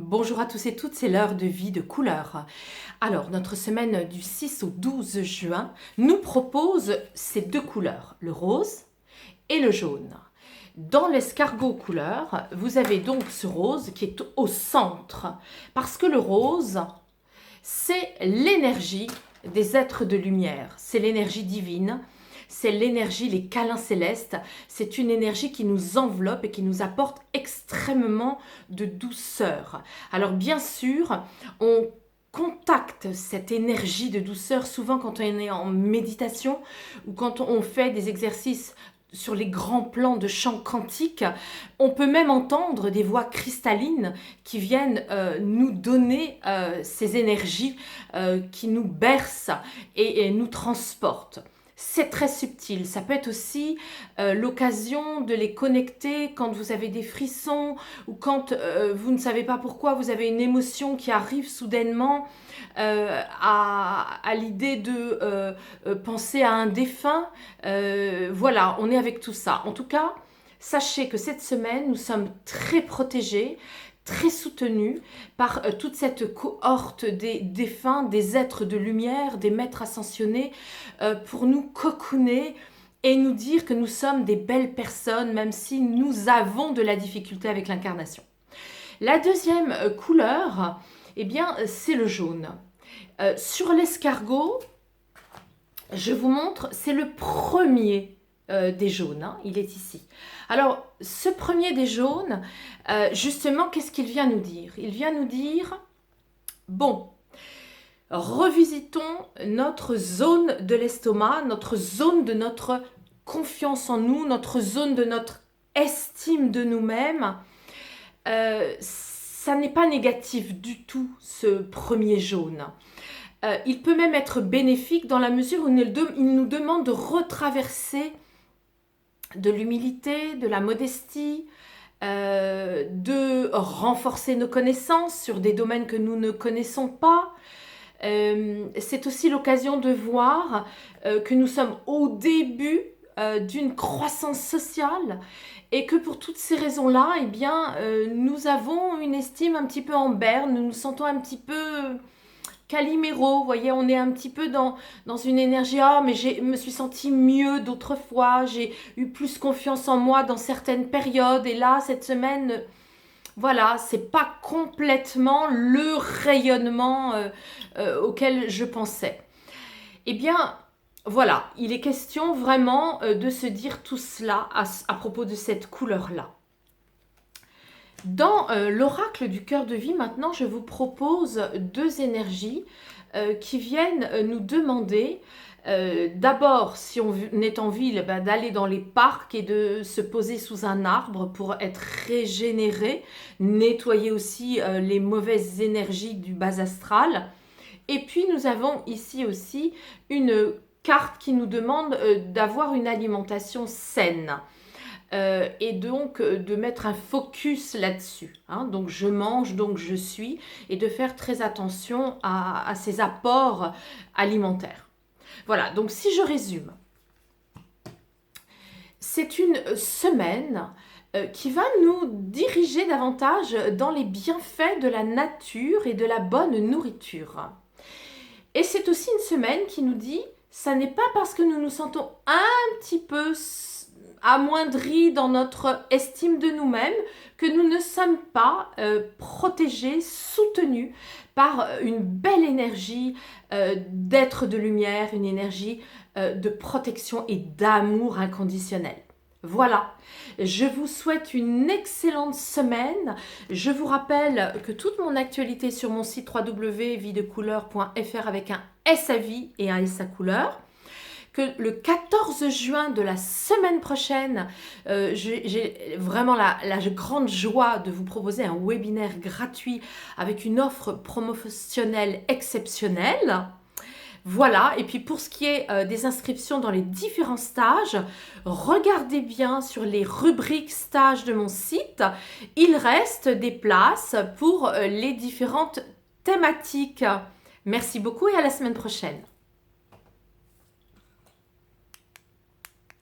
Bonjour à tous et toutes, c'est l'heure de vie de couleur. Alors, notre semaine du 6 au 12 juin nous propose ces deux couleurs, le rose et le jaune. Dans l'escargot couleur, vous avez donc ce rose qui est au centre, parce que le rose, c'est l'énergie des êtres de lumière, c'est l'énergie divine. C'est l'énergie, les câlins célestes. C'est une énergie qui nous enveloppe et qui nous apporte extrêmement de douceur. Alors bien sûr, on contacte cette énergie de douceur souvent quand on est en méditation ou quand on fait des exercices sur les grands plans de chant quantique. On peut même entendre des voix cristallines qui viennent nous donner ces énergies qui nous bercent et nous transportent. C'est très subtil. Ça peut être aussi l'occasion de les connecter quand vous avez des frissons ou quand vous ne savez pas pourquoi, vous avez une émotion qui arrive soudainement à l'idée de penser à un défunt. Voilà, on est avec tout ça. En tout cas, sachez que cette semaine, nous sommes très protégés, très soutenus par toute cette cohorte des défunts, des êtres de lumière, des maîtres ascensionnés, pour nous cocooner et nous dire que nous sommes des belles personnes, même si nous avons de la difficulté avec l'incarnation. La deuxième couleur, eh bien, c'est le jaune. Sur l'escargot, je vous montre, c'est le premier des jaunes, hein, il est ici. Alors, ce premier des jaunes, justement, qu'est-ce qu'il vient nous dire? Il vient nous dire, bon, revisitons notre zone de l'estomac, notre zone de notre confiance en nous, notre zone de notre estime de nous-mêmes. Ça n'est pas négatif du tout, ce premier jaune. Il peut même être bénéfique dans la mesure où il nous demande de retraverser de l'humilité, de la modestie, de renforcer nos connaissances sur des domaines que nous ne connaissons pas. C'est aussi l'occasion de voir que nous sommes au début d'une croissance sociale et que pour toutes ces raisons-là, eh bien, nous avons une estime un petit peu en berne, nous nous sentons un petit peu Calimero, vous voyez, on est un petit peu dans une énergie, ah, mais je me suis sentie mieux d'autres fois, j'ai eu plus confiance en moi dans certaines périodes, et là, cette semaine, voilà, c'est pas complètement le rayonnement auquel je pensais. Eh bien, voilà, il est question vraiment de se dire tout cela à propos de cette couleur-là. Dans l'oracle du cœur de vie, maintenant, je vous propose deux énergies qui viennent nous demander d'abord, si on est en ville, d'aller dans les parcs et de se poser sous un arbre pour être régénéré, nettoyer aussi les mauvaises énergies du bas astral. Et puis, nous avons ici aussi une carte qui nous demande d'avoir une alimentation saine. Et donc de mettre un focus là-dessus. Hein. Donc je mange, donc je suis, et de faire très attention à ces apports alimentaires. Voilà, donc si je résume, c'est une semaine qui va nous diriger davantage dans les bienfaits de la nature et de la bonne nourriture. Et c'est aussi une semaine qui nous dit, ça n'est pas parce que nous nous sentons un petit peu amoindris dans notre estime de nous-mêmes que nous ne sommes pas protégés, soutenus par une belle énergie d'être de lumière, une énergie de protection et d'amour inconditionnel. Voilà, je vous souhaite une excellente semaine. Je vous rappelle que toute mon actualité sur mon site www.videcouleur.fr avec un S à vie et un S à couleur. Que le 14 juin de la semaine prochaine, j'ai vraiment la grande joie de vous proposer un webinaire gratuit avec une offre promotionnelle exceptionnelle. Voilà, et puis pour ce qui est des inscriptions dans les différents stages, regardez bien sur les rubriques stages de mon site. Il reste des places pour les différentes thématiques. Merci beaucoup et à la semaine prochaine.